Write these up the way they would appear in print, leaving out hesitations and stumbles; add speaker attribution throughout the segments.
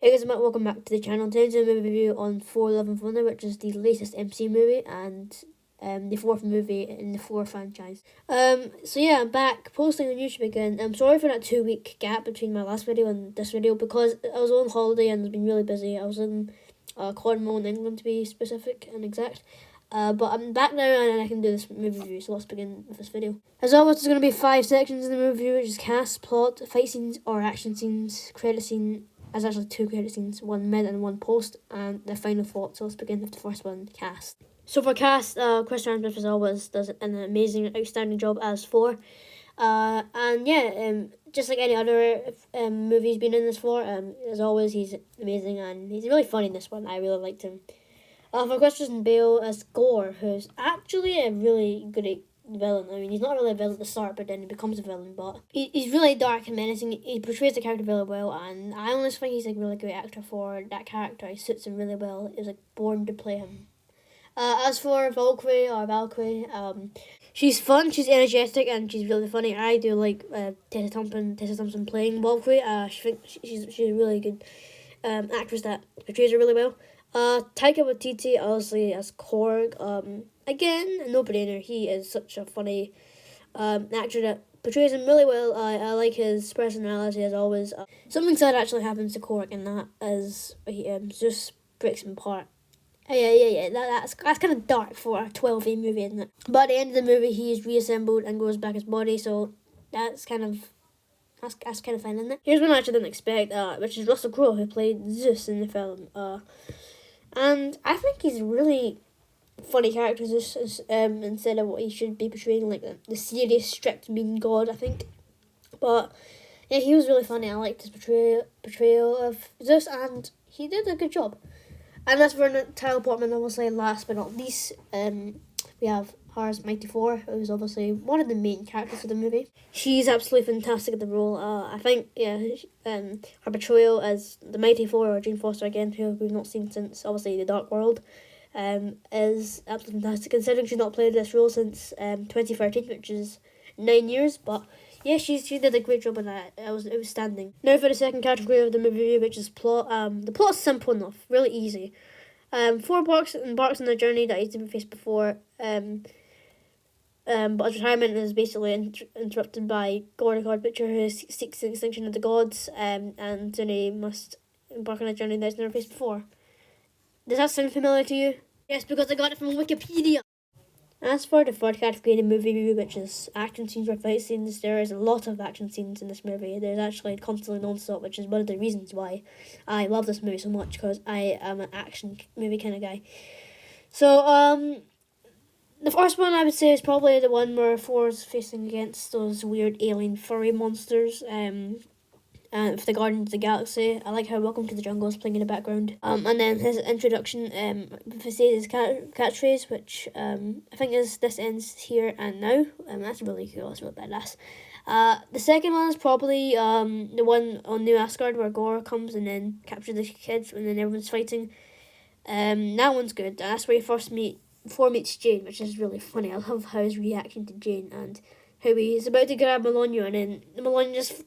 Speaker 1: Hey guys, Matt, welcome back to the channel. Today's a movie review on Thor: Love and Thunder, which is the latest MC movie and the fourth movie in the Thor franchise. So yeah, I'm back posting on YouTube again. I'm sorry for that 2 week gap between my last video and this video because I was on holiday and it's been really busy. I was in Cornwall in England to be specific and exact. But I'm back now and I can do this movie review, so let's begin with this video. As always, there's going to be 5 sections in the movie review, which is cast, plot, fight scenes or action scenes, credit scene. There's actually 2 credit scenes, one mid and one post, and the final thought. So let's begin with the first one, cast. So for cast, Chris Hemsworth as always does an amazing, outstanding job as Thor. And yeah, just like any other movie he's been in this for, as always he's amazing and he's really funny in this one. I really liked him. For Christian Bale as Thor, who's actually a really good villain. I mean, he's not really a villain at the start, but then he becomes a villain. But he's really dark and menacing. He portrays the character really well, and I honestly think he's a really great actor for that character. He suits him really well. He was like born to play him. As for Valkyrie, she's fun, she's energetic, and she's really funny. I do like Tessa Thompson playing Valkyrie. She's a really good actress that portrays her really well. Taika Waititi, obviously, as Korg. Again, a no-brainer. He is such a funny actor that portrays him really well. I like his personality as always. Something sad actually happens to Korg, and that is he just breaks him apart. Yeah. That's kind of dark for a 12A movie, isn't it? But at the end of the movie, he is reassembled and grows back his body, so that's kind of fine, isn't it? Here's one I actually didn't expect, which is Russell Crowe, who played Zeus in the film. And I think he's a really funny character, Zeus, instead of what he should be portraying, like the serious, strict, mean god, I think. But yeah, he was really funny. I liked his portrayal of Zeus, and he did a good job. And as for Natalie Portman, obviously, last but not least, we have her as Mighty Thor, who's obviously one of the main characters of the movie. She's absolutely fantastic at the role. I think, her portrayal as the Mighty Thor, or Jane Foster again, who we've not seen since, obviously, The Dark World, is absolutely fantastic, considering she's not played this role since 2013, which is 9 years, but yeah, she did a great job on that. It was outstanding. Now for the second category of the movie, which is plot. The plot is simple enough, really easy. Thor embarks on a journey that he's never faced before. But his retirement is basically interrupted by God Butcher, who seeks the extinction of the gods. And then he must embark on a journey that he's never faced before. Does that sound familiar to you? Yes, because I got it from Wikipedia. As for the third category in the movie review, which is action scenes or fight scenes, there is a lot of action scenes in this movie. There's actually constantly non-stop, which is one of the reasons why I love this movie so much, because I am an action movie kind of guy. So, the first one I would say is probably the one where Thor's facing against those weird alien furry monsters, for the Guardians of the Galaxy. I like how Welcome to the Jungle is playing in the background. And then his introduction, with his catchphrase, which I think is "This ends here and now." That's really cool. That's really badass. The second one is probably the one on New Asgard where Gore comes and then captures the kids and then everyone's fighting. That one's good. That's where you first meet Thor meets Jane, which is really funny. I love how his reaction to Jane and how he's about to grab Melania and then Melania just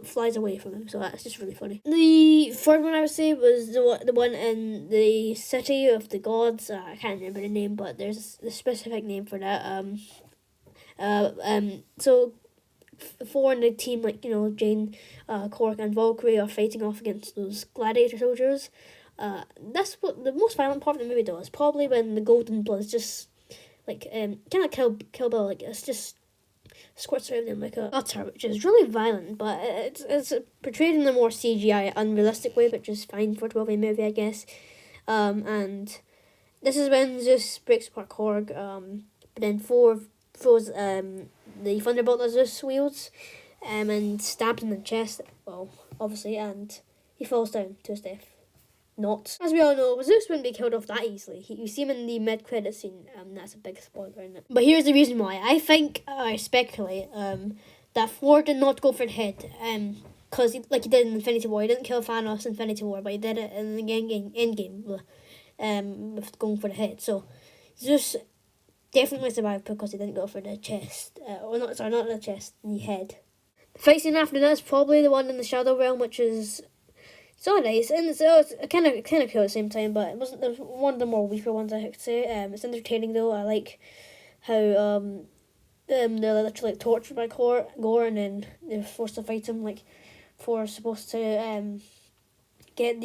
Speaker 1: flies away from him, so that's just really funny. The third one I would say was the one in the city of the gods. I can't remember the name, but there's a specific name for that. So Thor and the team, like Jane, Korg, and Valkyrie are fighting off against those gladiator soldiers. That's what the most violent part of the movie though is probably when the golden blood is just like kind of Kill Bill, like it's just squirts around them like a gutter, which is really violent, but it's portrayed in a more CGI, unrealistic way, which is fine for a 12A movie, I guess. And this is when Zeus breaks apart Korg, but then Thor throws the thunderbolt that Zeus wields, and stabs him in the chest, well, obviously, and he falls down to his death. Not. As we all know, Zeus wouldn't be killed off that easily. You see him in the mid-credit scene, that's a big spoiler, isn't it? But here's the reason why. I think, I speculate, that Thor did not go for the head, because like he did in Infinity War. He didn't kill Thanos in Infinity War, but he did it in the Endgame, with going for the head. So, Zeus definitely survived because he didn't go for the chest, not the chest, the head. The fight scene after that is probably the one in the Shadow Realm, which is so nice, and so it's kind of cool at the same time. But it wasn't. It was one of the more weaker ones, I could say. It's entertaining though. I like how they're literally tortured by Gore, and then they're forced to fight him. Like Thor's supposed to get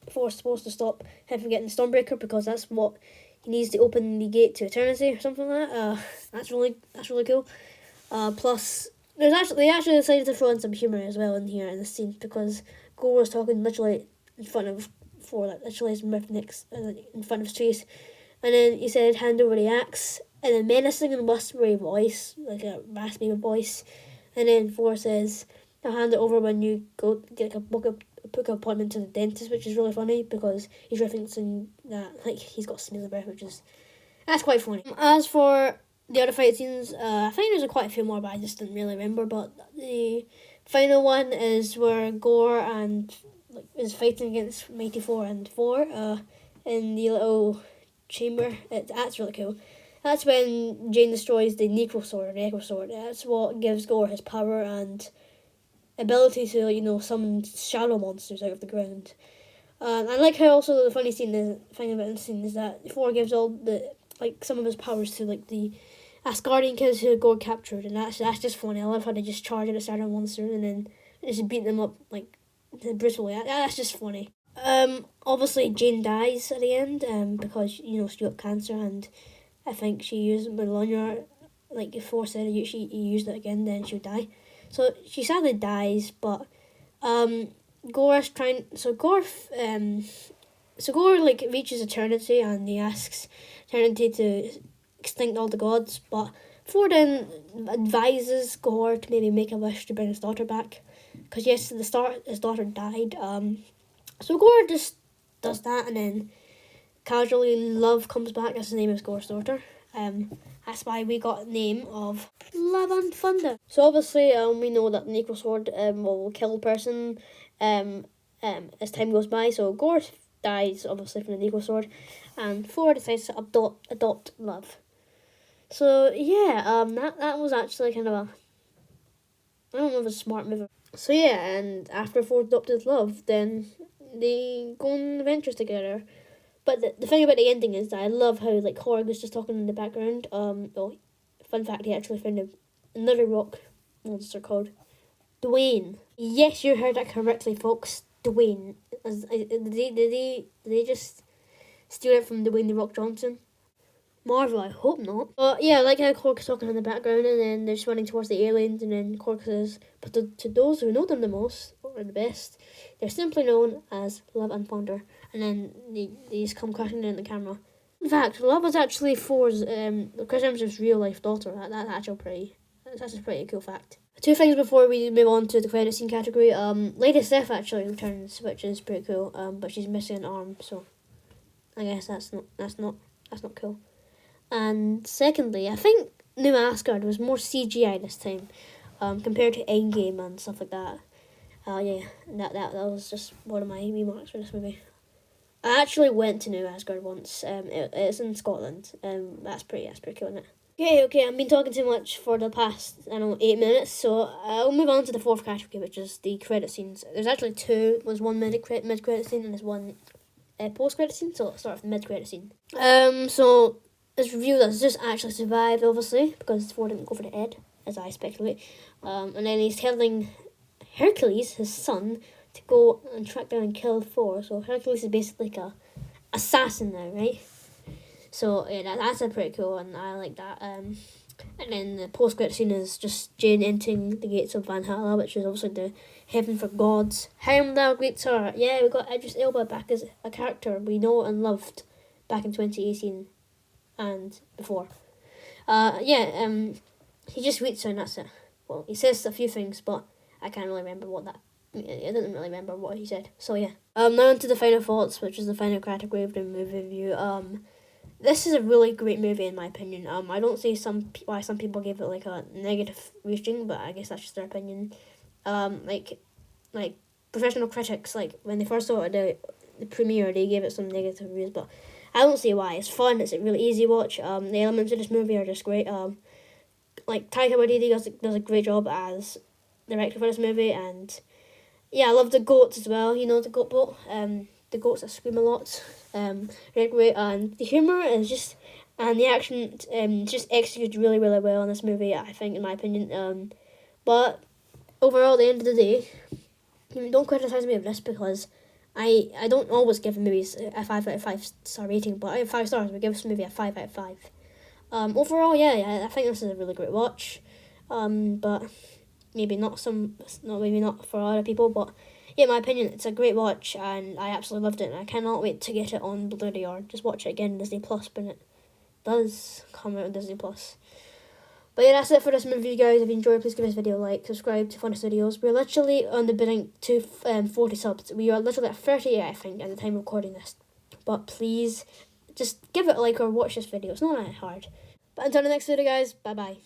Speaker 1: Thor's supposed to stop him from getting the Stormbreaker because that's what he needs to open the gate to eternity or something like that. That's really cool. Plus, they actually decided to throw in some humour as well in here in the scene because Gore was talking literally in front of Thor, like literally his mouth next in front of his face, and then he said, "Hand over the axe," in a menacing and whispery voice, like a raspy voice, and then Thor says, "I'll hand it over when you go get book an appointment to the dentist," which is really funny because he's referencing that like he's got smear breath, that's quite funny. As for the other fight scenes, I think there's quite a few more, but I just didn't really remember. But the final one is where Gore and is fighting against Mighty Thor and Thor in the little chamber. That's really cool. That's when Jane destroys the Necro Sword, the Echo Sword. That's what gives Gore his power and ability to, summon shadow monsters out of the ground. I like how also the thing about the scene is that Thor gives all some of his powers to the Asgardian kids who Gore captured, and that's just funny. I love how they just charge at a shadow monster and then just beat them up brutally. That's just funny. Obviously Jane dies at the end because she got cancer, and I think she used Melania, like Thor said, she used it again, then she would die. So she sadly dies, but Gore reaches eternity, and he asks eternity to extinct all the gods, but Thor then advises Gore to maybe make a wish to bring his daughter back, because yes, at the start his daughter died. So Gore just does that, and then casually Love comes back. That's the name of Gore's daughter. That's why we got the name of Love and Thunder. So obviously, we know that the Necro Sword will kill a person as time goes by. So Gore dies obviously from the Necro Sword, and Thor decides to adopt Love. So yeah, that was actually kind of I don't know if it's a smart move. So yeah, and after Thor adopted Love, then they go on adventures together. But the thing about the ending is that I love how Korg was just talking in the background. Fun fact, he actually found another rock monster called Dwayne. Yes, you heard that correctly, folks. Dwayne. Did they just steal it from Dwayne the Rock Johnson? Marvel, I hope not. But yeah, I like how Korg is talking in the background, and then they're just running towards the aliens, and then Korg says, "But to those who know them the most, or the best, they're simply known as Love and Thunder." And then they just come crashing in the camera. In fact, Love was actually Thor's, Chris Hemsworth's real life daughter. That's a pretty cool fact. Two things before we move on to the credit scene category. Lady Sif actually returns, which is pretty cool. But she's missing an arm, so I guess that's not cool. And secondly, I think New Asgard was more CGI this time, compared to Endgame and stuff like that. Yeah, that was just one of my remarks for this movie. I actually went to New Asgard once. It's in Scotland. That's pretty cool, isn't it? Okay, I've been talking too much for the past, 8 minutes, so I'll move on to the fourth category, which is the credit scenes. There's actually two. There's one mid-credit scene, and there's one post-credit scene, so let's start with the mid-credit scene. So it's revealed that Zeus actually survived, obviously, because Thor didn't go for the head, as I speculate. And then he's telling Hercules, his son, to go and track down and kill Thor. So Hercules is basically like a assassin now, right? So yeah, that's a pretty cool, and I like that. And then the post-credit scene is just Jane entering the gates of Valhalla, which is obviously the heaven for gods. Heimdall greets her. Yeah, we got Idris Elba back as a character we know and loved back in 2018 and before. He just greets her and that's it. Well, he says a few things, but I can't really remember I didn't really remember what he said. So yeah. Now on to the final thoughts, which is the final category of the movie review. This is a really great movie in my opinion. I don't see why some people gave it a negative rating, but I guess that's just their opinion. Like professional critics, when they first saw it the premiere, they gave it some negative reviews, but I don't see why. It's fun. It's a really easy watch. The elements of this movie are just great. Taika Waititi does a great job as director for this movie, and yeah, I love the goats as well. You know, the goat boat. The goats that scream a lot. Really great, and the humor is just, and the action just executed really really well in this movie. I think, in my opinion. But overall, at the end of the day, don't criticize me of this because I don't always give movies a 5 out of 5 star rating, but I have 5 stars. We give this movie a 5 out of 5. Overall, yeah, I think this is a really great watch. But maybe not for other people, but yeah, in my opinion, it's a great watch, and I absolutely loved it, and I cannot wait to get it on Blu-ray or just watch it again on Disney Plus when it does come out on Disney Plus. But yeah, that's it for this movie, guys. If you enjoyed, please give this video a like, subscribe to Funny Studios. We're literally on the bidding to 40 subs. We are literally at 38, I think, at the time of recording this. But please, just give it a like or watch this video. It's not that hard. But until the next video, guys, bye-bye.